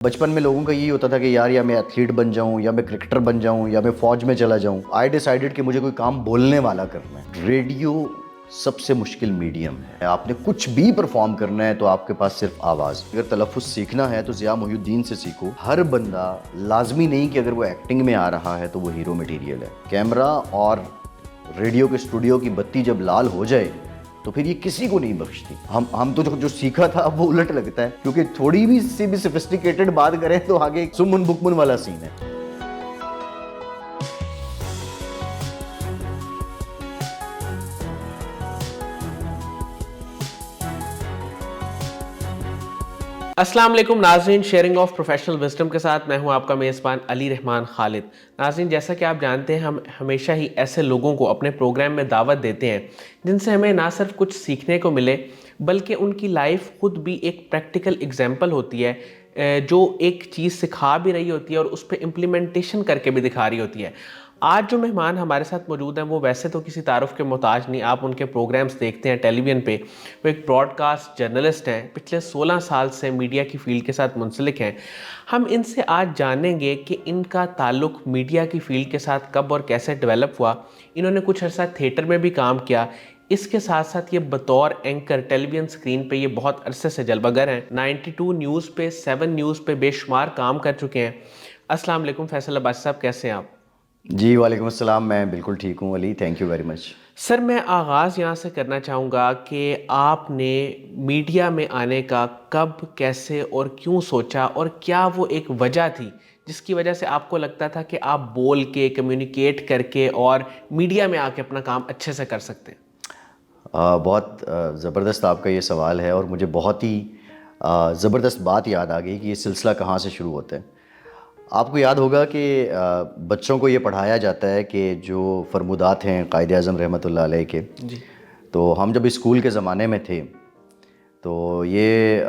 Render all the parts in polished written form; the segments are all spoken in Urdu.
بچپن میں لوگوں کا یہی ہوتا تھا کہ یار یا میں ایتھلیٹ بن جاؤں یا میں کرکٹر بن جاؤں یا میں فوج میں چلا جاؤں. آئی ڈیسائیڈڈ کہ مجھے کوئی کام بولنے والا کرنا ہے. ریڈیو سب سے مشکل میڈیم ہے. آپ نے کچھ بھی پرفارم کرنا ہے تو آپ کے پاس صرف آواز. اگر تلفظ سیکھنا ہے تو ضیاء محی الدین سے سیکھو. ہر بندہ لازمی نہیں کہ اگر وہ ایکٹنگ میں آ رہا ہے تو وہ ہیرو مٹیریل ہے. کیمرہ اور ریڈیو کے اسٹوڈیو کی بتی جب لال ہو جائے تو پھر یہ کسی کو نہیں بخشتی. ہم تو جو سیکھا تھا اب وہ الٹ لگتا ہے, کیونکہ تھوڑی بھی سی بھی سفسٹیکیٹڈ بات کریں تو آگے سمن بکمن والا سین ہے. السلام علیکم ناظرین, شیئرنگ آف پروفیشنل وزڈم کے ساتھ میں ہوں آپ کا میزبان علی رحمان خالد. ناظرین, جیسا کہ آپ جانتے ہیں ہم ہمیشہ ہی ایسے لوگوں کو اپنے پروگرام میں دعوت دیتے ہیں جن سے ہمیں نہ صرف کچھ سیکھنے کو ملے بلکہ ان کی لائف خود بھی ایک پریکٹیکل اگزامپل ہوتی ہے جو ایک چیز سکھا بھی رہی ہوتی ہے اور اس پہ امپلیمنٹیشن کر کے بھی دکھا رہی ہوتی ہے. آج جو مہمان ہمارے ساتھ موجود ہیں وہ ویسے تو کسی تعارف کے محتاج نہیں, آپ ان کے پروگرامز دیکھتے ہیں ٹیلی ویژن پہ. وہ ایک براڈ کاسٹ جرنلسٹ ہیں, پچھلے 16 سال سے میڈیا کی فیلڈ کے ساتھ منسلک ہیں. ہم ان سے آج جانیں گے کہ ان کا تعلق میڈیا کی فیلڈ کے ساتھ کب اور کیسے ڈیولپ ہوا. انہوں نے کچھ عرصہ تھیٹر میں بھی کام کیا, اس کے ساتھ ساتھ یہ بطور اینکر ٹیلی ویژن سکرین پہ یہ بہت عرصے سے جلوہ گر ہیں. 92 نیوز پہ 7 نیوز پہ بے شمار کام کر چکے ہیں. السلام علیکم فیصل عباسی صاحب, کیسے ہیں آپ؟ جی وعلیکم السلام, میں بالکل ٹھیک ہوں علی, تھینک یو ویری مچ. سر, میں آغاز یہاں سے کرنا چاہوں گا کہ آپ نے میڈیا میں آنے کا کب, کیسے اور کیوں سوچا, اور کیا وہ ایک وجہ تھی جس کی وجہ سے آپ کو لگتا تھا کہ آپ بول کے, کمیونیکیٹ کر کے اور میڈیا میں آ کے اپنا کام اچھے سے کر سکتے ہیں؟ بہت زبردست آپ کا یہ سوال ہے, اور مجھے بہت ہی زبردست بات یاد آ گئی کہ یہ سلسلہ کہاں سے شروع ہوتا ہے. آپ کو یاد ہوگا کہ بچوں کو یہ پڑھایا جاتا ہے کہ جو فرمودات ہیں قائد اعظم رحمۃ اللہ علیہ کے, جی. تو ہم جب اسکول کے زمانے میں تھے تو یہ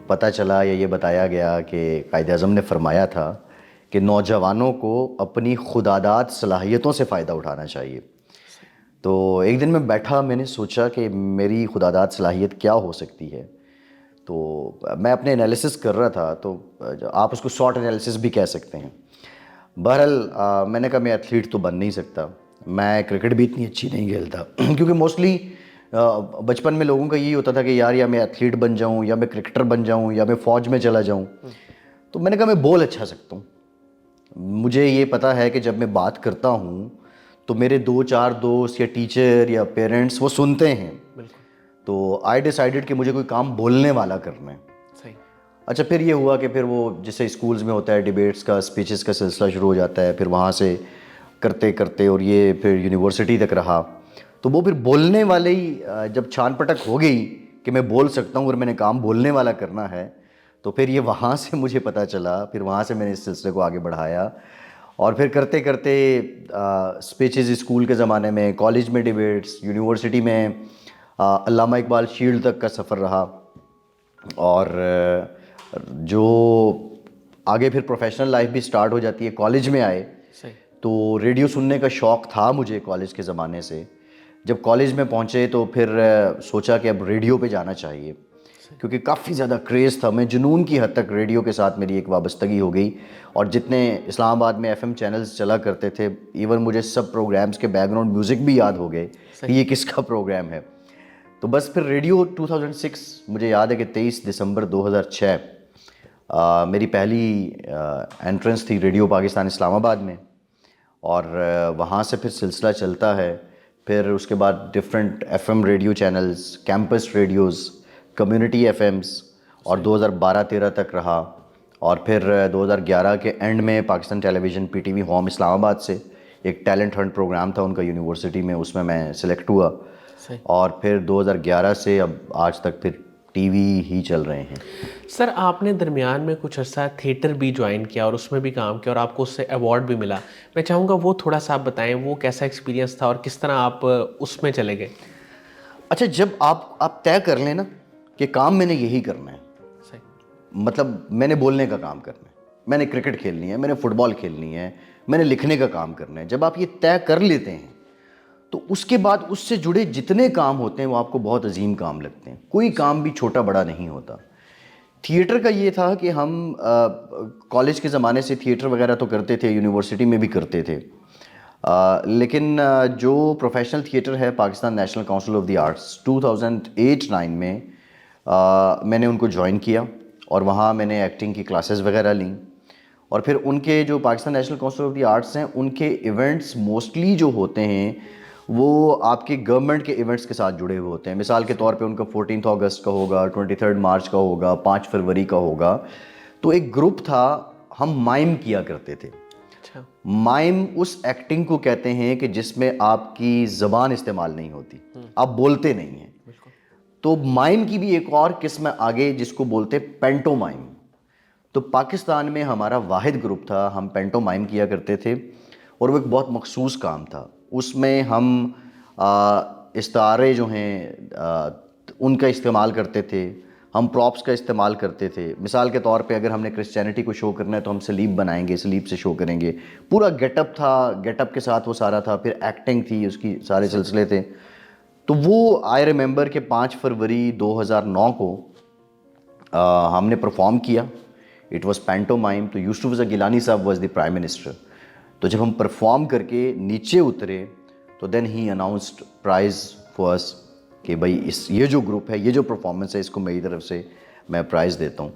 پتہ چلا یا یہ بتایا گیا کہ قائد اعظم نے فرمایا تھا کہ نوجوانوں کو اپنی خودآداد صلاحیتوں سے فائدہ اٹھانا چاہیے. تو ایک دن میں بیٹھا, میں نے سوچا کہ میری خودآداد صلاحیت کیا ہو سکتی ہے. تو میں اپنے انالیسس کر رہا تھا, تو آپ اس کو شارٹ انالیسس بھی کہہ سکتے ہیں. بہرحال میں نے کہا میں ایتھلیٹ تو بن نہیں سکتا, میں کرکٹ بھی اتنی اچھی نہیں کھیلتا کیونکہ موسٹلی بچپن میں لوگوں کا یہی ہوتا تھا کہ یار یا میں ایتھلیٹ بن جاؤں یا میں کرکٹر بن جاؤں یا میں فوج میں چلا جاؤں. تو میں نے کہا میں بول اچھا سکتا ہوں. مجھے یہ پتہ ہے کہ جب میں بات کرتا ہوں تو میرے 2-4 دوست یا ٹیچر یا پیرنٹس وہ سنتے ہیں. بالکل. تو آئی ڈیسائیڈڈ کہ مجھے کوئی کام بولنے والا کرنا ہے. صحیح. اچھا, پھر یہ ہوا کہ پھر وہ جیسے اسکولز میں ہوتا ہے ڈیبیٹس کا, اسپیچز کا سلسلہ شروع ہو جاتا ہے, پھر وہاں سے کرتے کرتے اور یہ پھر یونیورسٹی تک رہا. تو وہ پھر بولنے والے ہی جب چھان پٹک ہو گئی کہ میں بول سکتا ہوں اور میں نے کام بولنے والا کرنا ہے, تو پھر یہ وہاں سے مجھے پتہ چلا. پھر وہاں سے میں نے اس سلسلے کو آگے بڑھایا, اور پھر کرتے کرتے اسپیچز اسکول کے زمانے میں, کالج میں ڈیبیٹس, یونیورسٹی میں علامہ اقبال شیلڈ تک کا سفر رہا. اور جو آگے پھر پروفیشنل لائف بھی سٹارٹ ہو جاتی ہے, کالج میں آئے. صحیح. تو ریڈیو سننے کا شوق تھا مجھے کالج کے زمانے سے. جب کالج میں پہنچے تو پھر سوچا کہ اب ریڈیو پہ جانا چاہیے, کیونکہ کافی زیادہ کریز تھا. میں جنون کی حد تک ریڈیو کے ساتھ میری ایک وابستگی ہو گئی, اور جتنے اسلام آباد میں ایف ایم چینلز چلا کرتے تھے, ایون مجھے سب پروگرامز کے بیک گراؤنڈ میوزک بھی یاد ہو گئے کہ یہ کس کا پروگرام ہے. تو بس پھر ریڈیو 2006 مجھے یاد ہے کہ 23 دسمبر 2006 میری پہلی انٹرنس تھی ریڈیو پاکستان اسلام آباد میں, اور وہاں سے پھر سلسلہ چلتا ہے. پھر اس کے بعد different FM radio channels, campus radios, community FMs, اور 2012-13 تک رہا. اور پھر 2011 کے اینڈ میں Pakistan television P T V home Islamabad سے ایک ٹیلنٹ ہنٹ پروگرام تھا ان کا یونیورسٹی میں, اس میں سلیکٹ ہوا. اور پھر 2011 سے اب آج تک پھر ٹی وی ہی چل رہے ہیں. سر, آپ نے درمیان میں کچھ عرصہ تھیٹر بھی جوائن کیا اور اس میں بھی کام کیا, اور آپ کو اس سے ایوارڈ بھی ملا. میں چاہوں گا وہ تھوڑا سا آپ بتائیں, وہ کیسا ایکسپیرینس تھا اور کس طرح آپ اس میں چلے گئے؟ اچھا, جب آپ طے کر لیں نا کہ کام میں نے یہی کرنا ہے, صحیح, مطلب میں نے بولنے کا کام کرنا ہے, میں نے کرکٹ کھیلنی ہے, میں نے فٹ بال کھیلنی ہے, میں نے لکھنے کا کام کرنا ہے, جب آپ یہ طے کر لیتے ہیں تو اس کے بعد اس سے جڑے جتنے کام ہوتے ہیں وہ آپ کو بہت عظیم کام لگتے ہیں. کوئی کام بھی چھوٹا بڑا نہیں ہوتا, تھیٹر کا یہ تھا کہ ہم کالج کے زمانے سے تھیٹر وغیرہ تو کرتے تھے, یونیورسٹی میں بھی کرتے تھے, لیکن جو پروفیشنل تھیٹر ہے Pakistan national council of the arts 2008-9 میں نے ان کو جوائن کیا, اور وہاں میں نے ایکٹنگ کی کلاسز وغیرہ لیں, اور پھر ان کے جو Pakistan national council of the arts ہیں ان کے ایونٹس موسٹلی جو ہوتے ہیں وہ آپ کے گورنمنٹ کے ایونٹس کے ساتھ جڑے ہوئے ہوتے ہیں. مثال کے طور پہ ان کا 14 اگست کا ہوگا, 23 مارچ کا ہوگا, 5 فروری کا ہوگا. تو ایک گروپ تھا, ہم مائم کیا کرتے تھے. مائم اس ایکٹنگ کو کہتے ہیں کہ جس میں آپ کی زبان استعمال نہیں ہوتی, آپ بولتے نہیں ہیں. تو مائم کی بھی ایک اور قسم آگے جس کو بولتے پینٹو مائم. تو پاکستان میں ہمارا واحد گروپ تھا, ہم پینٹو مائم کیا کرتے تھے, اور وہ ایک بہت مخصوص کام تھا. اس میں ہم استعارے جو ہیں ان کا استعمال کرتے تھے, ہم پراپس کا استعمال کرتے تھے. مثال کے طور پہ اگر ہم نے کرسچینٹی کو شو کرنا ہے تو ہم سلیب بنائیں گے, سلیب سے شو کریں گے. پورا گیٹ اپ تھا, گیٹ اپ کے ساتھ وہ سارا تھا. پھر ایکٹنگ تھی, اس کی سارے سلسلے تھے. تو وہ آئی ریممبر کہ 5 فروری 2009 کو ہم نے پرفارم کیا. It was pantomime. تو یوسف رضا گیلانی صاحب واز دی پرائم منسٹر. تو جب ہم پرفارم کر کے نیچے اترے تو دین ہی اناؤنسڈ پرائز فار اس کہ بھائی یہ جو گروپ ہے, یہ جو پرفارمنس ہے, اس کو میری طرف سے میں پرائز دیتا ہوں.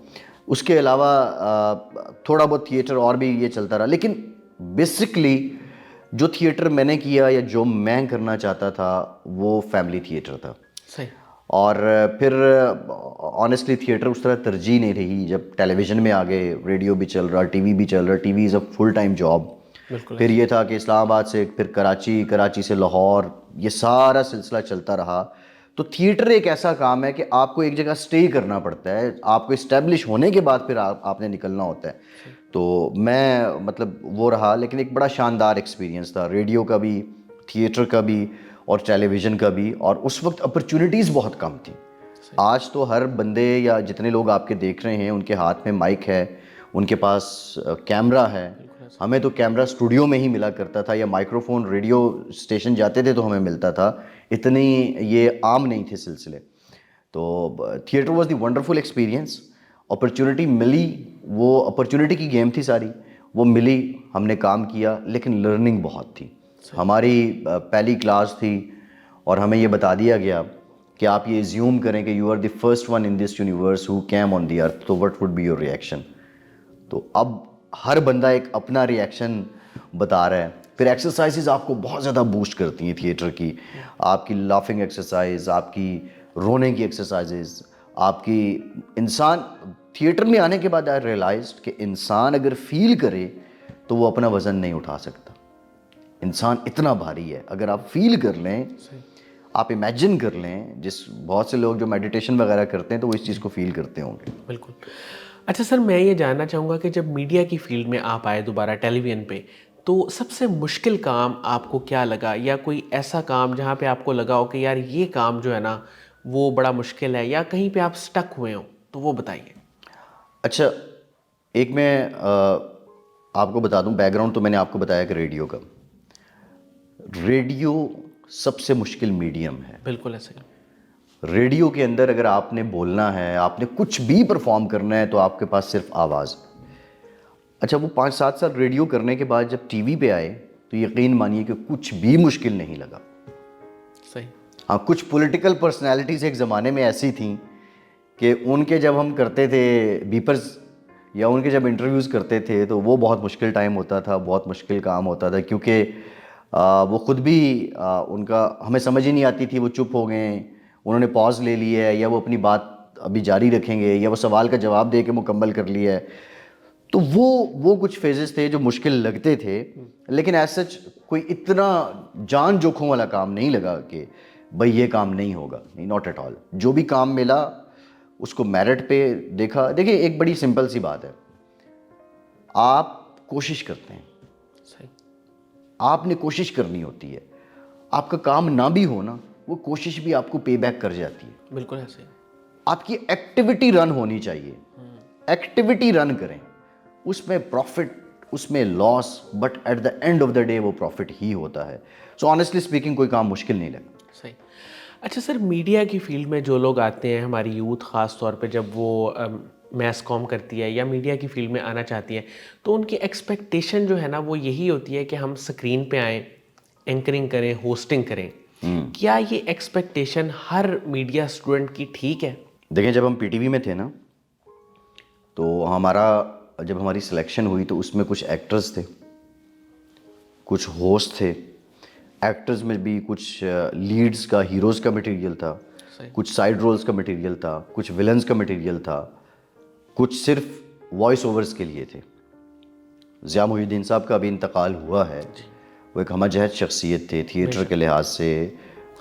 اس کے علاوہ تھوڑا بہت تھیٹر اور بھی یہ چلتا رہا, لیکن بیسکلی جو تھیٹر میں نے کیا یا جو میں کرنا چاہتا تھا وہ فیملی تھیٹر تھا. صحیح. اور پھر آنیسٹلی تھیٹر اس طرح ترجیح نہیں رہی. جب ٹیلی ویژن میں آ گئے, ریڈیو بھی چل رہا, ٹی وی بھی چل رہا. ٹی وی از اے فل ٹائم جاب. پھر یہ تھا کہ اسلام آباد سے پھر کراچی سے لاہور, یہ سارا سلسلہ چلتا رہا. تو تھیٹر ایک ایسا کام ہے کہ آپ کو ایک جگہ سٹے کرنا پڑتا ہے, آپ کو اسٹیبلش ہونے کے بعد پھر آپ نے نکلنا ہوتا ہے. تو میں مطلب وہ رہا, لیکن ایک بڑا شاندار ایکسپیرینس تھا, ریڈیو کا بھی, تھیٹر کا بھی, اور ٹیلی ویژن کا بھی. اور اس وقت اپرچونیٹیز بہت کم تھیں. آج تو ہر بندے یا جتنے لوگ آپ کے دیکھ رہے ہیں ان کے ہاتھ میں مائک ہے, ان کے پاس کیمرہ ہے. ہمیں تو کیمرہ اسٹوڈیو میں ہی ملا کرتا تھا, یا مائکرو فون ریڈیو اسٹیشن جاتے تھے تو ہمیں ملتا تھا. اتنی یہ عام نہیں تھے سلسلے. تو theatre was the wonderful experience. Opportunity ملی, وہ اپرچونیٹی کی گیم تھی ساری, وہ ملی, ہم نے کام کیا, لیکن لرننگ بہت تھی. ہماری پہلی کلاس تھی اور ہمیں یہ بتا دیا گیا کہ آپ یہ ایزیوم کریں کہ you are the first one in this universe who came on the earth, تو what would be your reaction. تو اب ہر بندہ ایک اپنا ریئیکشن بتا رہا ہے. پھر ایکسرسائزز آپ کو بہت زیادہ بوسٹ کرتی ہیں تھیٹر کی, آپ کی لافنگ ایکسرسائز, آپ کی رونے کی ایکسرسائزز, آپ کی انسان تھیٹر میں آنے کے بعد آئی ریئلائزڈ کہ انسان اگر فیل کرے تو وہ اپنا وزن نہیں اٹھا سکتا. انسان اتنا بھاری ہے. اگر آپ فیل کر لیں, آپ امیجن کر لیں, جس بہت سے لوگ جو میڈیٹیشن وغیرہ کرتے ہیں تو وہ اس چیز کو فیل کرتے ہوں گے. بالکل. اچھا سر, میں یہ جاننا چاہوں گا کہ جب میڈیا کی فیلڈ میں آپ آئے دوبارہ ٹیلی ویژن پہ, تو سب سے مشکل کام آپ کو کیا لگا, یا کوئی ایسا کام جہاں پہ آپ کو لگا ہو کہ یار یہ کام جو ہے نا وہ بڑا مشکل ہے, یا کہیں پہ آپ سٹک ہوئے ہوں, تو وہ بتائیے. اچھا, ایک میں آپ کو بتا دوں بیک گراؤنڈ. تو میں نے آپ کو بتایا کہ ریڈیو سب سے مشکل میڈیم ہے. بالکل ایسے. ریڈیو کے اندر اگر آپ نے بولنا ہے, آپ نے کچھ بھی پرفارم کرنا ہے, تو آپ کے پاس صرف آواز. اچھا, وہ 5-7 سال ریڈیو کرنے کے بعد جب ٹی وی پہ آئے تو یقین مانیے کہ کچھ بھی مشکل نہیں لگا. صحیح. ہاں, کچھ پولیٹیکل پرسنالٹیز ایک زمانے میں ایسی تھیں کہ ان کے جب ہم کرتے تھے بیپرز, یا ان کے جب انٹرویوز کرتے تھے, تو وہ بہت مشکل ٹائم ہوتا تھا, بہت مشکل کام ہوتا تھا, کیونکہ وہ خود بھی ان کا ہمیں سمجھ ہی نہیں آتی تھی. وہ چپ ہو گئے, انہوں نے پاز لے لی ہے, یا وہ اپنی بات ابھی جاری رکھیں گے, یا وہ سوال کا جواب دے کے مکمل کر لیا ہے. تو وہ کچھ فیزز تھے جو مشکل لگتے تھے, لیکن ایز سچ کوئی اتنا جان جوکھوں والا کام نہیں لگا کہ بھائی یہ کام نہیں ہوگا. نہیں, ناٹ ایٹ آل. جو بھی کام ملا اس کو میرٹ پہ دیکھا. دیکھیں, ایک بڑی سمپل سی بات ہے, آپ کوشش کرتے ہیں, آپ نے کوشش کرنی ہوتی ہے. آپ کا کام نہ بھی ہو نا, وہ کوشش بھی آپ کو پے بیک کر جاتی ہے. بالکل ایسے. آپ کی ایکٹیویٹی رن ہونی چاہیے, ایکٹیویٹی رن کریں, اس میں پروفٹ, اس میں loss, but at the end of the day وہ پروفٹ ہی ہوتا ہے. سو آنیسٹلی اسپیکنگ کوئی کام مشکل نہیں لگا. صحیح. اچھا سر, میڈیا کی فیلڈ میں جو لوگ آتے ہیں, ہماری یوتھ خاص طور پہ, جب وہ میس کام کرتی ہے یا میڈیا کی فیلڈ میں آنا چاہتی ہے تو ان کی ایکسپیکٹیشن جو ہے نا وہ یہی ہوتی ہے کہ ہم سکرین پہ آئیں, اینکرنگ کریں, ہوسٹنگ کریں. کیا یہ ایکسپیکٹیشن ہر میڈیا اسٹوڈنٹ کی ٹھیک ہے؟ دیکھیں جب ہم پی ٹی وی میں تھے نا تو جب ہماری سلیکشن ہوئی تو اس میں کچھ ایکٹرز تھے, کچھ ہوسٹ تھے. ایکٹرز میں بھی کچھ لیڈز کا, ہیروز کا مٹیریل تھا, کچھ سائیڈ رولز کا مٹیریل تھا, کچھ ولنز کا مٹیریل تھا, کچھ صرف وائس اوورز کے لیے تھے. ضیاء محی الدین صاحب کا ابھی انتقال ہوا ہے. وہ ایک ہمہ جہت شخصیت تھے, تھیٹر کے لحاظ سے,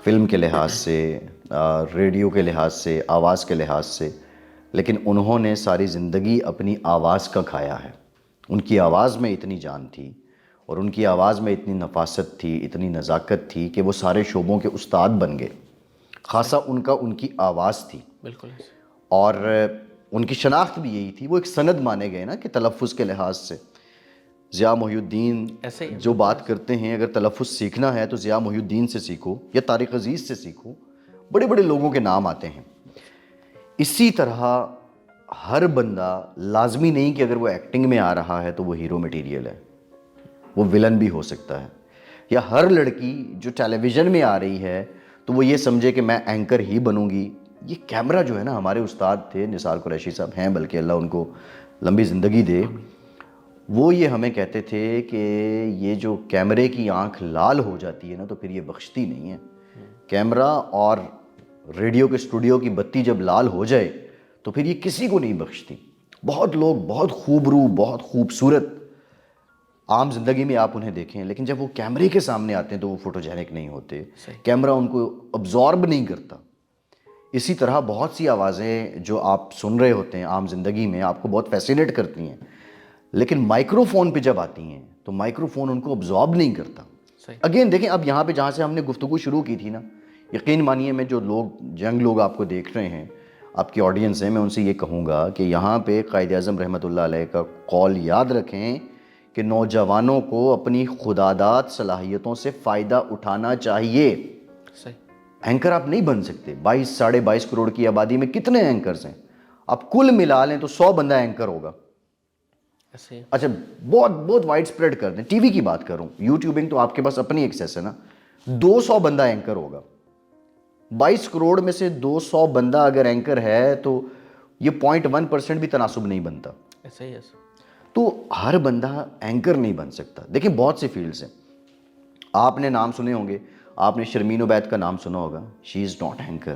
فلم کے لحاظ سے, ریڈیو کے لحاظ سے, آواز کے لحاظ سے. لیکن انہوں نے ساری زندگی اپنی آواز کا کھایا ہے. ان کی آواز میں اتنی جان تھی اور ان کی آواز میں اتنی نفاست تھی, اتنی نزاکت تھی کہ وہ سارے شعبوں کے استاد بن گئے. خاصا ان کی آواز تھی. بالکل. اور ان کی شناخت بھی یہی تھی. وہ ایک سند مانے گئے نا کہ تلفظ کے لحاظ سے ضیاء محی الدین جو بات کرتے ہیں, اگر تلفظ سیکھنا ہے تو ضیاء محی الدین سے سیکھو یا طارق عزیز سے سیکھو. بڑے بڑے لوگوں کے نام آتے ہیں. اسی طرح ہر بندہ لازمی نہیں کہ اگر وہ ایکٹنگ میں آ رہا ہے تو وہ ہیرو مٹیریل ہے, وہ ولن بھی ہو سکتا ہے. یا ہر لڑکی جو ٹیلی ویژن میں آ رہی ہے تو وہ یہ سمجھے کہ میں اینکر ہی بنوں گی. یہ کیمرہ جو ہے نا, ہمارے استاد تھے نثار قریشی صاحب ہیں, بلکہ اللہ ان کو لمبی زندگی دے, وہ یہ ہمیں کہتے تھے کہ یہ جو کیمرے کی آنکھ لال ہو جاتی ہے نا تو پھر یہ بخشتی نہیں ہے. کیمرہ اور ریڈیو کے اسٹوڈیو کی بتی جب لال ہو جائے تو پھر یہ کسی کو نہیں بخشتی. بہت لوگ بہت خوبرو, بہت خوبصورت عام زندگی میں آپ انہیں دیکھیں, لیکن جب وہ کیمرے کے سامنے آتے ہیں تو وہ فوٹوجینک نہیں ہوتے. کیمرہ ان کو ابزارب نہیں کرتا. اسی طرح بہت سی آوازیں جو آپ سن رہے ہوتے ہیں عام زندگی میں آپ کو بہت فیسینیٹ کرتی ہیں, لیکن مائکرو فون پہ جب آتی ہیں تو مائکرو فون ان کو ابزارب نہیں کرتا. اگین دیکھیں, اب یہاں پہ جہاں سے ہم نے گفتگو شروع کی تھی نا, یقین مانیے میں جو لوگ آپ کو دیکھ رہے ہیں, آپ کی آڈینس ہے, میں ان سے یہ کہوں گا کہ یہاں پہ قائد اعظم رحمۃ اللہ علیہ کا قول یاد رکھیں کہ نوجوانوں کو اپنی خداداد صلاحیتوں سے فائدہ اٹھانا چاہیے. اینکر آپ نہیں بن سکتے. 22-22.5 کروڑ کی آبادی میں کتنے اینکرز ہیں؟ آپ کل ملا لیں تو 100 بندہ اینکر ہوگا. اچھا بہت بہت وائڈ اسپریڈ کر دیں, ٹی وی کی بات کروں, یوٹیوبنگ تو آپ کے پاس اپنی ایکسیس ہے نا, 200 بندہ اینکر ہوگا. 22 کروڑ میں سے 200 بندہ اگر اینکر ہے تو یہ 0.1% بھی تناسب نہیں بنتا. ایسا ہی ہے. تو ہر بندہ اینکر نہیں بن سکتا. دیکھیں بہت سی فیلڈز ہیں, آپ نے نام سنے ہوں گے, آپ نے شرمین عبید کا نام سنا ہوگا. She is not anchor,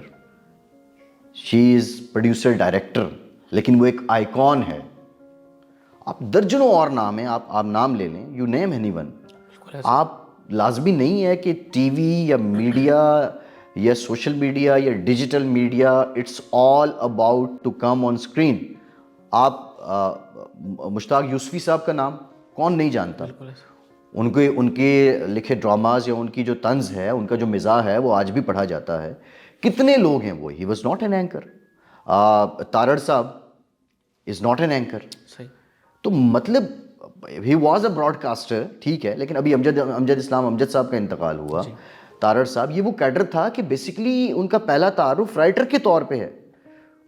she is producer director, لیکن وہ ایک آئیکن ہے. آپ درجنوں اور نام ہیں, آپ نام لے لیں, یو نیم اینی ون. آپ لازمی نہیں ہے کہ ٹی وی یا میڈیا یا سوشل میڈیا یا digital media, it's all about to come on screen. آپ مشتاق یوسفی صاحب کا نام کون نہیں جانتا؟ ان کے لکھے ڈراماز یا ان کی جو طنز ہے, ان کا جو مزاح ہے وہ آج بھی پڑھا جاتا ہے. کتنے لوگ ہیں وہ, he was not an anchor. Tarar صاحب از ناٹ این اینکر. تو مطلب he was a broadcaster, ٹھیک ہے, لیکن ابھی امجد اسلام امجد صاحب کا انتقال ہوا. تارڑ صاحب یہ وہ کیڈر تھا کہ بیسیکلی ان کا پہلا تعارف رائٹر کے طور پہ ہے.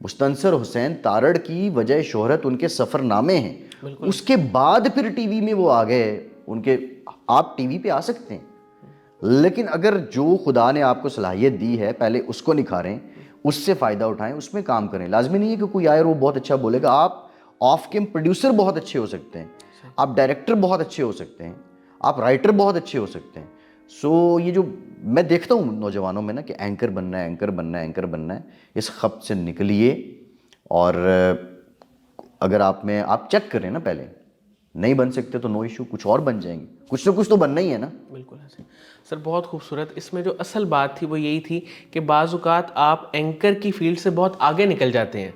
مستنصر حسین تارڑ کی وجہ شہرت ان کے سفر نامے ہیں. اس کے بعد پھر ٹی وی میں وہ آ گئے. ان کے آپ ٹی وی پہ آ سکتے ہیں, لیکن اگر جو خدا نے آپ کو صلاحیت دی ہے پہلے اس کو نکھاریں, اس سے فائدہ اٹھائیں, اس میں کام کریں. لازمی نہیں ہے کہ کوئی آئے اور وہ بہت اچھا بولے گا. آپ آف کیم پروڈیوسر بہت اچھے ہو سکتے ہیں, آپ ڈائریکٹر بہت اچھے ہو سکتے ہیں, آپ رائٹر بہت اچھے ہو سکتے ہیں. سو یہ جو میں دیکھتا ہوں نوجوانوں میں نا کہ اینکر بننا ہے, اینکر بننا ہے, اینکر بننا ہے, اس خبت سے نکلیے. اور اگر آپ چیک کریں نا پہلے, نہیں بن سکتے تو نو ایشو, کچھ اور بن جائیں گے. کچھ نہ کچھ تو بننا ہی ہے نا. بالکل ایسے سر, بہت خوبصورت. اس میں جو اصل بات تھی وہ یہی تھی کہ بعض اوقات آپ اینکر کی فیلڈ سے بہت آگے نکل جاتے ہیں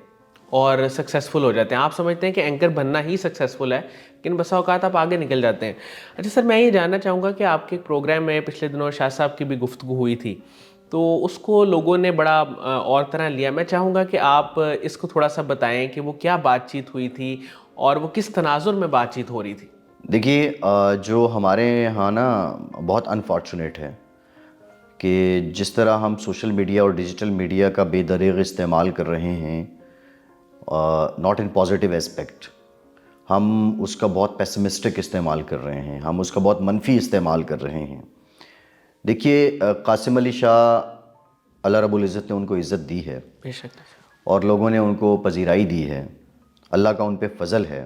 اور سکسیزفل ہو جاتے ہیں. آپ سمجھتے ہیں کہ اینکر بننا ہی سکسیزفل ہے, لیکن بسا اوقات آپ آگے نکل جاتے ہیں. اچھا سر, میں یہ جاننا چاہوں گا کہ آپ کے ایک پروگرام میں پچھلے دنوں شاہ صاحب کی بھی گفتگو ہوئی تھی, تو اس کو لوگوں نے بڑا اور طرح لیا. میں چاہوں گا کہ آپ اس کو تھوڑا سا بتائیں کہ وہ کیا بات چیت ہوئی تھی اور وہ کس تناظر میں بات چیت ہو رہی تھی. دیکھیے, جو ہمارے یہاں نا بہت انفارچونیٹ ہے کہ جس طرح ہم سوشل میڈیا اور ڈیجیٹل میڈیا کا بے دریغ استعمال کر رہے ہیں, ناٹ ان پازیٹیو اسپیکٹ. ہم اس کا بہت پیسمسٹک استعمال کر رہے ہیں, ہم اس کا بہت منفی استعمال کر رہے ہیں. دیکھیے قاسم علی شاہ, اللہ رب العزت نے ان کو عزت دی ہے بے شک, اور لوگوں نے ان کو پذیرائی دی ہے, اللہ کا ان پہ فضل ہے.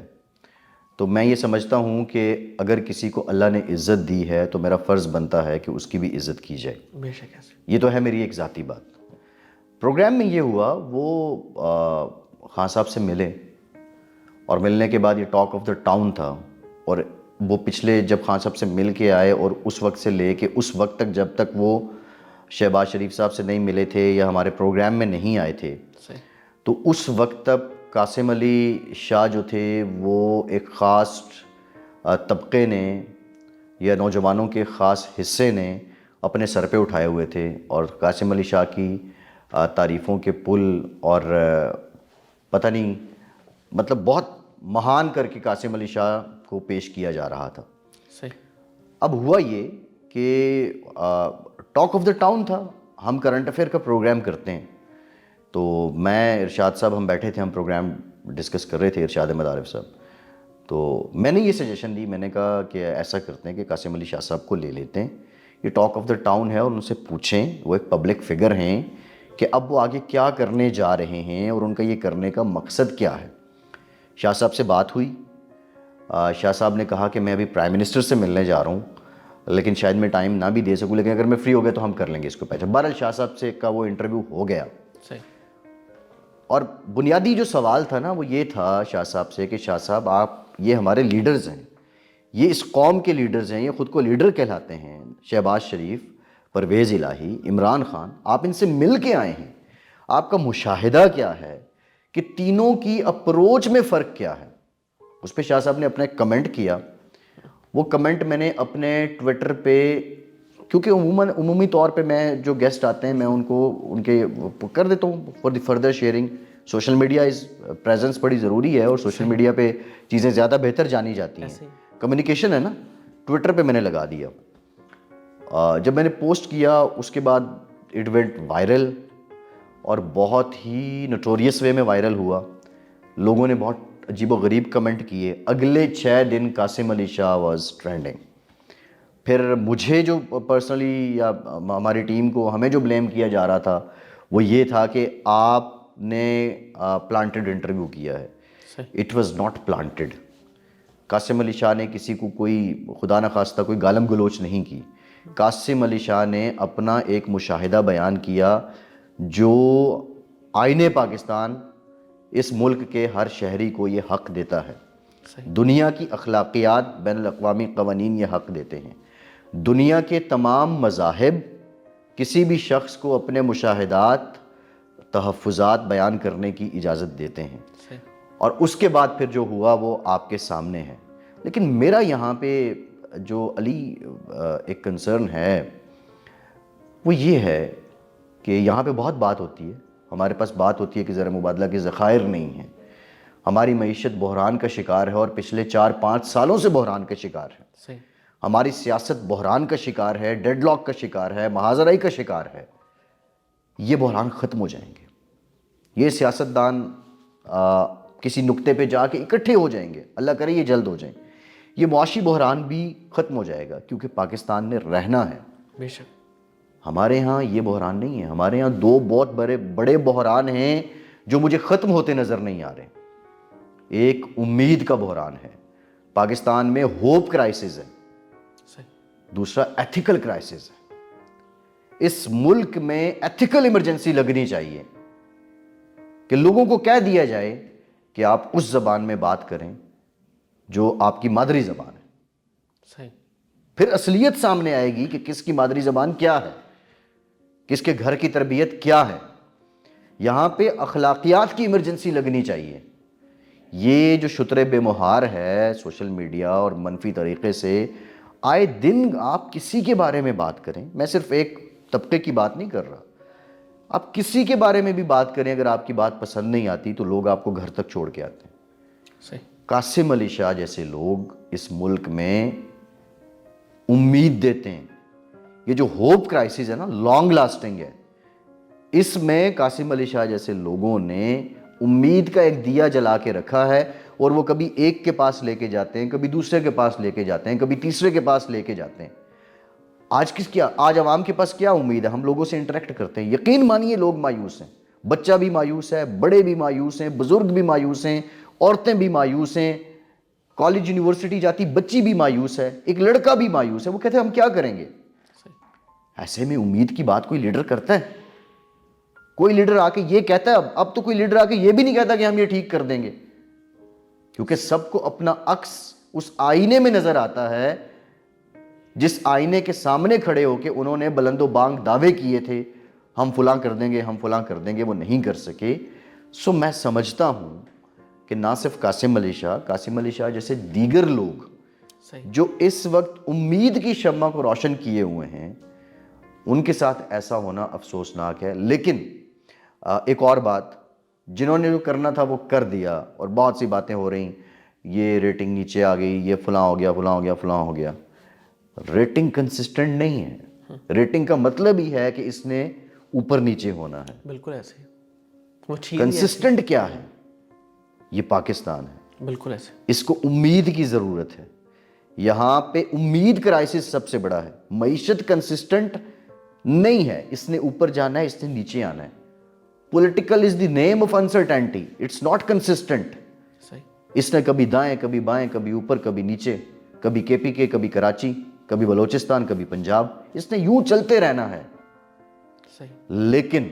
تو میں یہ سمجھتا ہوں کہ اگر کسی کو اللہ نے عزت دی ہے تو میرا فرض بنتا ہے کہ اس کی بھی عزت کی جائے. بے شک ایسے. یہ تو ہے میری ایک ذاتی بات. پروگرام میں یہ ہوا, وہ خان صاحب سے ملے اور ملنے کے بعد یہ ٹاک آف دا ٹاؤن تھا. اور وہ پچھلے جب خان صاحب سے مل کے آئے اور اس وقت سے لے کے اس وقت تک جب تک وہ شہباز شریف صاحب سے نہیں ملے تھے یا ہمارے پروگرام میں نہیں آئے تھے, تو اس وقت تک قاسم علی شاہ جو تھے وہ ایک خاص طبقے نے یا نوجوانوں کے خاص حصے نے اپنے سر پہ اٹھائے ہوئے تھے, اور قاسم علی شاہ کی تعریفوں کے پل اور پتہ نہیں مطلب بہت مہان کر کے قاسم علی شاہ کو پیش کیا جا رہا تھا. صحیح. اب ہوا یہ کہ ٹاک آف دا ٹاؤن تھا, ہم کرنٹ افیئر کا پروگرام کرتے ہیں, تو میں ارشاد صاحب ہم بیٹھے تھے, ہم پروگرام ڈسکس کر رہے تھے, ارشاد احمد عارف صاحب. تو میں نے یہ سجیشن دی, میں نے کہا کہ ایسا کرتے ہیں کہ قاسم علی شاہ صاحب کو لے لیتے ہیں, یہ ٹاک آف دا ٹاؤن ہے, اور ان سے پوچھیں, وہ ایک پبلک فگر ہیں, کہ اب وہ آگے کیا کرنے جا رہے ہیں اور ان کا یہ کرنے کا مقصد کیا ہے. شاہ صاحب سے بات ہوئی, شاہ صاحب نے کہا کہ میں ابھی پرائم منسٹر سے ملنے جا رہا ہوں, لیکن شاید میں ٹائم نہ بھی دے سکوں, لیکن اگر میں فری ہو گیا تو ہم کر لیں گے اس کو پہچان. بہرحال شاہ صاحب سے کا وہ انٹرویو ہو گیا. صحیح. اور بنیادی جو سوال تھا نا وہ یہ تھا شاہ صاحب سے کہ شاہ صاحب آپ یہ ہمارے لیڈرز ہیں, یہ اس قوم کے لیڈرز ہیں, یہ خود کو لیڈر کہلاتے ہیں, شہباز شریف, پرویز الہی, عمران خان, آپ ان سے مل کے آئے ہیں, آپ کا مشاہدہ کیا ہے کہ تینوں کی اپروچ میں فرق کیا ہے. اس پہ شاہ صاحب نے اپنا ایک کمنٹ کیا. وہ کمنٹ میں نے اپنے ٹویٹر پہ, کیونکہ عمومی طور پہ میں جو گیسٹ آتے ہیں میں ان کو ان کے کر دیتا ہوں for the further sharing. Social media presence بڑی ضروری ہے, اور سوشل میڈیا پہ چیزیں زیادہ بہتر جانی جاتی ہیں, کمیونیکیشن ہے نا. ٹویٹر پہ میں نے لگا دیا. جب میں نے پوسٹ کیا اس کے بعد اٹ وینٹ وائرل, اور بہت ہی نوٹوریس وے میں وائرل ہوا. لوگوں نے بہت عجیب و غریب کمنٹ کیے. اگلے 6 دن قاسم علی شاہ واز ٹرینڈنگ. پھر مجھے جو پرسنلی یا ہماری ٹیم کو ہمیں جو بلیم کیا جا رہا تھا وہ یہ تھا کہ آپ نے پلانٹڈ انٹرویو کیا ہے. It was not planted. Qasim Ali Shah نے کسی کو کوئی خدا نخواستہ کوئی گالم گلوچ نہیں کی. قاسم علی شاہ نے اپنا ایک مشاہدہ بیان کیا جو آئین پاکستان اس ملک کے ہر شہری کو یہ حق دیتا ہے. دنیا کی اخلاقیات, بین الاقوامی قوانین یہ حق دیتے ہیں. دنیا کے تمام مذاہب کسی بھی شخص کو اپنے مشاہدات, تحفظات بیان کرنے کی اجازت دیتے ہیں, اور اس کے بعد پھر جو ہوا وہ آپ کے سامنے ہے. لیکن میرا یہاں پہ جو علی ایک کنسرن ہے وہ یہ ہے کہ یہاں پہ بہت بات ہوتی ہے, ہمارے پاس بات ہوتی ہے کہ زر مبادلہ کے ذخائر نہیں ہیں, ہماری معیشت بحران کا شکار ہے, اور پچھلے 4-5 سالوں سے بحران کا شکار ہے. ہماری سیاست بحران کا شکار ہے, ڈیڈ لاک کا شکار ہے, محاذرائی کا شکار ہے. یہ بحران ختم ہو جائیں گے, یہ سیاستدان کسی نقطے پہ جا کے اکٹھے ہو جائیں گے, اللہ کرے یہ جلد ہو جائیں. یہ معاشی بحران بھی ختم ہو جائے گا, کیونکہ پاکستان نے رہنا ہے. بے شک. ہمارے ہاں یہ بحران نہیں ہے. ہمارے ہاں 2 بہت بڑے بحران ہیں جو مجھے ختم ہوتے نظر نہیں آ رہے. ایک امید کا بحران ہے, پاکستان میں ہوپ کرائسس ہے. دوسرا ایتھیکل کرائسس ہے. اس ملک میں ایتھیکل ایمرجنسی لگنی چاہیے کہ لوگوں کو کہہ دیا جائے کہ آپ اس زبان میں بات کریں جو آپ کی مادری زبان ہے. پھر اصلیت سامنے آئے گی کہ کس کی مادری زبان کیا ہے, کس کے گھر کی تربیت کیا ہے. یہاں پہ اخلاقیات کی ایمرجنسی لگنی چاہیے. یہ جو شتر بے مہار ہے سوشل میڈیا اور منفی طریقے سے, آئے دن آپ کسی کے بارے میں بات کریں, میں صرف ایک طبقے کی بات نہیں کر رہا, آپ کسی کے بارے میں بھی بات کریں, اگر آپ کی بات پسند نہیں آتی تو لوگ آپ کو گھر تک چھوڑ کے آتے ہیں. قاسم علی شاہ جیسے لوگ اس ملک میں امید دیتے ہیں. یہ جو ہوپ کرائسس ہے نا, لانگ لاسٹنگ ہے, اس میں قاسم علی شاہ جیسے لوگوں نے امید کا ایک دیا جلا کے رکھا ہے اور وہ کبھی ایک کے پاس لے کے جاتے ہیں, کبھی دوسرے کے پاس لے کے جاتے ہیں, کبھی تیسرے کے پاس لے کے جاتے ہیں. آج عوام کے پاس کیا امید ہے؟ ہم لوگوں سے انٹریکٹ کرتے ہیں, یقین مانیے لوگ مایوس ہیں, بچہ بھی مایوس ہے, بڑے بھی مایوس ہیں, بزرگ بھی مایوس ہیں, عورتیں بھی مایوس ہیں, کالج یونیورسٹی جاتی بچی بھی مایوس ہے, ایک لڑکا بھی مایوس ہے. وہ کہتے ہیں ہم کیا کریں گے؟ ایسے میں امید کی بات کوئی لیڈر کرتا ہے؟ کوئی لیڈر آ کے یہ کہتا ہے؟ اب تو کوئی لیڈر آ کے یہ بھی نہیں کہتا کہ ہم یہ ٹھیک کر دیں گے, کیونکہ سب کو اپنا عکس اس آئینے میں نظر آتا ہے جس آئینے کے سامنے کھڑے ہو کے انہوں نے بلند و بانگ دعوے کیے تھے ہم فلاں کر دیں گے, ہم فلاں کر دیں گے, وہ نہیں کر سکے. سو میں سمجھتا ہوں کہ نہ صرف قاسم علی شاہ جیسے دیگر لوگ جو اس وقت امید کی شمع کو روشن کیے ہوئے ہیں, ان کے ساتھ ایسا ہونا افسوسناک ہے. لیکن ایک اور بات, جنہوں نے جو کرنا تھا وہ کر دیا, اور بہت سی باتیں ہو رہی, یہ ریٹنگ نیچے آ گئی, یہ فلاں ہو گیا, فلاں ہو گیا, فلاں ہو گیا. ریٹنگ کنسسٹنٹ نہیں ہے. ریٹنگ کا مطلب ہی ہے کہ اس نے اوپر نیچے ہونا ہے. بالکل ایسے وہ کنسسٹنٹ کیا ہے؟ یہ پاکستان ہے, بالکل ایسے اس کو امید کی ضرورت ہے. یہاں پہ امید کرائسس سب سے بڑا ہے. معیشت کنسسٹنٹ نہیں ہے, اس نے اوپر جانا ہے, اس نے نیچے آنا ہے. Political is the name of uncertainty, it's not consistent. اس نے کبھی دائیں, کبھی بائیں, کبھی اوپر, کبھی نیچے, کبھی کے پی کے, کبھی کراچی, کبھی بلوچستان, کبھی پنجاب, اس نے یوں چلتے رہنا ہے. لیکن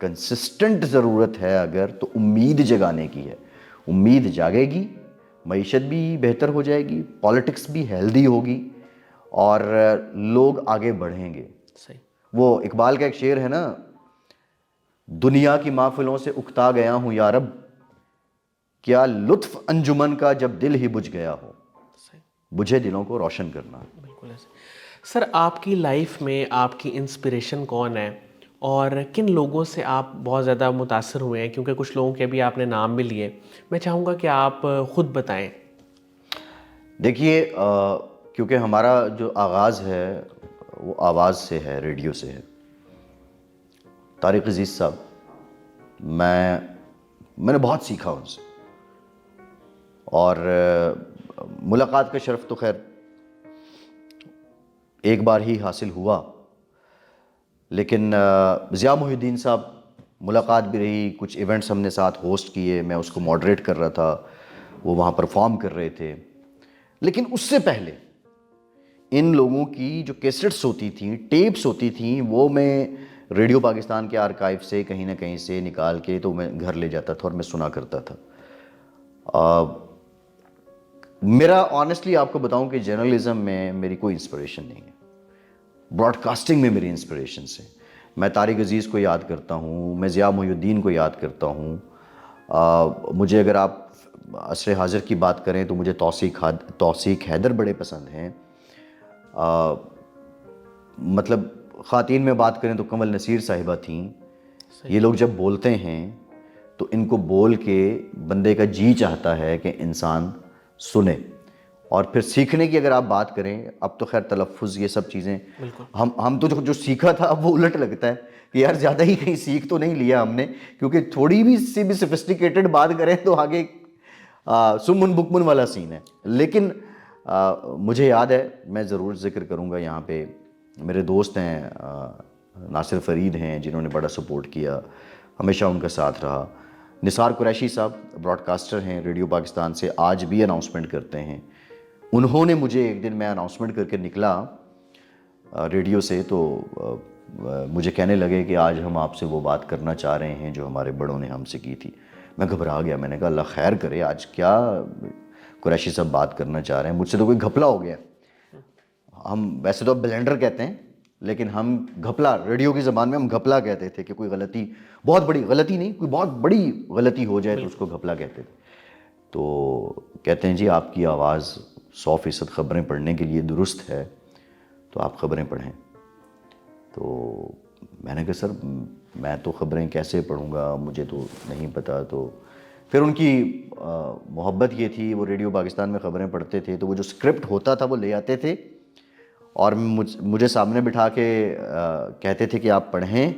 کنسسٹنٹ ضرورت ہے اگر, تو امید جگانے کی ہے. امید جاگے گی, معیشت بھی بہتر ہو جائے گی, پالیٹکس بھی ہیلدی ہوگی, اور لوگ آگے بڑھیں گے. وہ اقبال کا ایک شعر ہے نا, دنیا کی محفلوں سے اکتا گیا ہوں یا رب, کیا لطف انجمن کا جب دل ہی بجھ گیا ہو. بجھے دلوں کو روشن کرنا. بالکل ایسے. سر آپ کی لائف میں آپ کی انسپریشن کون ہے, اور کن لوگوں سے آپ بہت زیادہ متاثر ہوئے ہیں؟ کیونکہ کچھ لوگوں کے بھی آپ نے نام بھی لیے, میں چاہوں گا کہ آپ خود بتائیں. دیکھیے, کیونکہ ہمارا جو آغاز ہے وہ آواز سے ہے, ریڈیو سے ہے. طارق عزیز صاحب, میں نے بہت سیکھا ان سے, اور ملاقات کا شرف تو خیر ایک بار ہی حاصل ہوا, لیکن ضیاء محی الدین صاحب ملاقات بھی رہی, کچھ ایونٹس ہم نے ساتھ ہوسٹ کیے, میں اس کو ماڈریٹ کر رہا تھا, وہ وہاں پرفارم کر رہے تھے. لیکن اس سے پہلے ان لوگوں کی جو کیسٹس ہوتی تھیں, ٹیپس ہوتی تھیں, وہ میں ریڈیو پاکستان کے آرکائیو سے کہیں نہ کہیں سے نکال کے تو میں گھر لے جاتا تھا اور میں سنا کرتا تھا. میرا آنیسٹلی آپ کو بتاؤں کہ جرنلزم میں میری کوئی انسپریشن نہیں ہے. براڈ کاسٹنگ میں میری انسپریشن سے میں طارق عزیز کو یاد کرتا ہوں, میں ضیاء محی الدین کو یاد کرتا ہوں. مجھے اگر آپ عصر حاضر کی بات کریں تو مجھے توثیق حیدر بڑے پسند ہیں. مطلب خواتین میں بات کریں تو کمل نصیر صاحبہ تھیں. یہ لوگ جب بولتے ہیں تو ان کو بول کے بندے کا جی چاہتا ہے کہ انسان سنے. اور پھر سیکھنے کی اگر آپ بات کریں, اب تو خیر تلفظ یہ سب چیزیں ہم تو جو سیکھا تھا اب وہ الٹ لگتا ہے کہ یار زیادہ ہی کہیں سیکھ تو نہیں لیا ہم نے, کیونکہ تھوڑی بھی سفسٹیکیٹڈ بات کریں تو آگے سمن بکمن والا سین ہے. لیکن مجھے یاد ہے, میں ضرور ذکر کروں گا یہاں پہ, میرے دوست ہیں ناصر فرید ہیں جنہوں نے بڑا سپورٹ کیا, ہمیشہ ان کا ساتھ رہا. نثار قریشی صاحب براڈ کاسٹر ہیں ریڈیو پاکستان سے, آج بھی اناؤنسمنٹ کرتے ہیں. انہوں نے مجھے ایک دن, میں اناؤنسمنٹ کر کے نکلا ریڈیو سے, تو مجھے کہنے لگے کہ آج ہم آپ سے وہ بات کرنا چاہ رہے ہیں جو ہمارے بڑوں نے ہم سے کی تھی. میں گھبرا گیا, میں نے کہا اللہ خیر کرے, آج کیا قریشی صاحب بات کرنا چاہ رہے ہیں, مجھ سے تو کوئی گھپلا ہو گیا. ہم ویسے تو بلینڈر کہتے ہیں, لیکن ہم گھپلا, ریڈیو کی زبان میں ہم گھپلا کہتے تھے کہ کوئی غلطی, بہت بڑی غلطی نہیں, کوئی بہت بڑی غلطی ہو جائے تو اس کو گھپلا کہتے تھے. تو کہتے ہیں جی آپ کی آواز 100% خبریں پڑھنے کے لیے درست ہے, تو آپ خبریں پڑھیں. تو میں نے کہا سر میں تو خبریں کیسے پڑھوں گا, مجھے تو نہیں پتہ. تو پھر ان کی محبت یہ تھی, وہ ریڈیو پاکستان میں خبریں پڑھتے تھے, تو وہ جو اسکرپٹ ہوتا تھا وہ لے آتے تھے اور مجھے سامنے بٹھا کے کہتے تھے کہ آپ پڑھیں.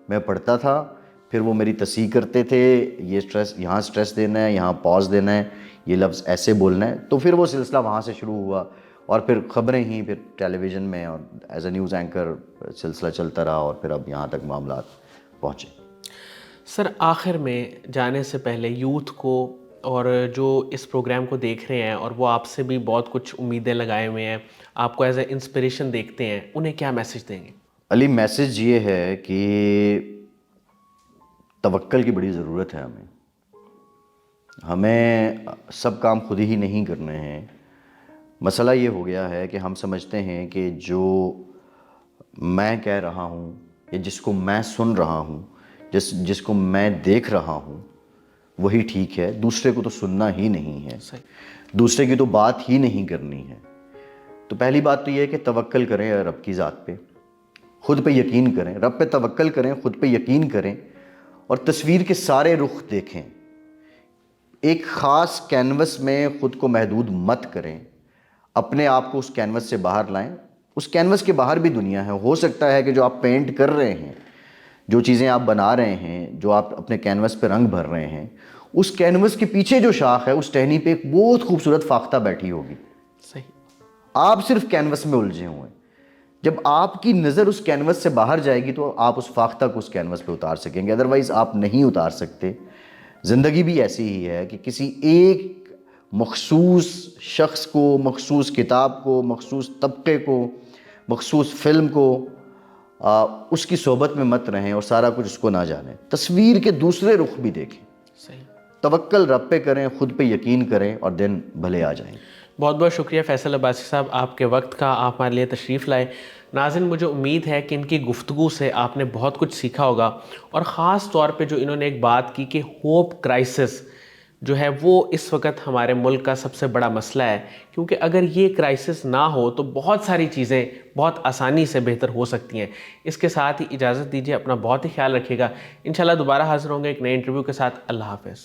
میں پڑھتا تھا, پھر وہ میری تصحیح کرتے تھے، یہ اسٹریس یہاں اسٹریس دینا ہے، یہاں پاز دینا ہے، یہ لفظ ایسے بولنا ہے. تو پھر وہ سلسلہ وہاں سے شروع ہوا، اور پھر خبریں ہی پھر ٹیلی ویژن میں، اور ایز اے نیوز اینکر سلسلہ چلتا رہا، اور پھر اب یہاں تک معاملات پہنچے. سر آخر میں جانے سے پہلے یوتھ کو اور جو اس پروگرام کو دیکھ رہے ہیں اور وہ آپ سے بھی بہت کچھ امیدیں لگائے ہوئے ہیں، آپ کو ایز اے انسپریشن دیکھتے ہیں، انہیں کیا میسج دیں گے؟ علی، میسج یہ ہے کہ توکل کی بڑی ضرورت ہے ہمیں سب کام خود ہی نہیں کرنے ہیں. مسئلہ یہ ہو گیا ہے کہ ہم سمجھتے ہیں کہ جو میں کہہ رہا ہوں یا جس کو میں سن رہا ہوں، جس کو میں دیکھ رہا ہوں، وہی ٹھیک ہے، دوسرے کو تو سننا ہی نہیں ہے، دوسرے کی تو بات ہی نہیں کرنی ہے. تو پہلی بات تو یہ ہے کہ توکل کریں رب کی ذات پہ، خود پہ یقین کریں، رب پہ توکل کریں، خود پہ یقین کریں، اور تصویر کے سارے رخ دیکھیں. ایک خاص کینوس میں خود کو محدود مت کریں، اپنے آپ کو اس کینوس سے باہر لائیں. اس کینوس کے باہر بھی دنیا ہے. ہو سکتا ہے کہ جو آپ پینٹ کر رہے ہیں، جو چیزیں آپ بنا رہے ہیں، جو آپ اپنے کینوس پہ رنگ بھر رہے ہیں، اس کینوس کے پیچھے جو شاخ ہے، اس ٹہنی پہ ایک بہت خوبصورت فاختہ بیٹھی ہوگی. صحیح. آپ صرف کینوس میں الجھے ہوئے ہیں. جب آپ کی نظر اس کینوس سے باہر جائے گی تو آپ اس فاختہ کو اس کینوس پہ اتار سکیں گے، ادروائز آپ نہیں اتار سکتے. زندگی بھی ایسی ہی ہے کہ کسی ایک مخصوص شخص کو، مخصوص کتاب کو، مخصوص طبقے کو، مخصوص فلم کو، اس کی صحبت میں مت رہیں اور سارا کچھ اس کو نہ جانیں. تصویر کے دوسرے رخ بھی دیکھیں. صحیح. توکل رب پہ کریں، خود پہ یقین کریں، اور دن بھلے آ جائیں. بہت بہت شکریہ فیصل عباسی صاحب، آپ کے وقت کا، آپ ہمارے لیے تشریف لائے. ناظرین، مجھے امید ہے کہ ان کی گفتگو سے آپ نے بہت کچھ سیکھا ہوگا، اور خاص طور پہ جو انہوں نے ایک بات کی کہ ہوپ کرائسس جو ہے وہ اس وقت ہمارے ملک کا سب سے بڑا مسئلہ ہے، کیونکہ اگر یہ کرائسس نہ ہو تو بہت ساری چیزیں بہت آسانی سے بہتر ہو سکتی ہیں. اس کے ساتھ ہی اجازت دیجیے، اپنا بہت ہی خیال رکھیے گا. انشاءاللہ دوبارہ حاضر ہوں گے ایک نئے انٹرویو کے ساتھ. اللہ حافظ.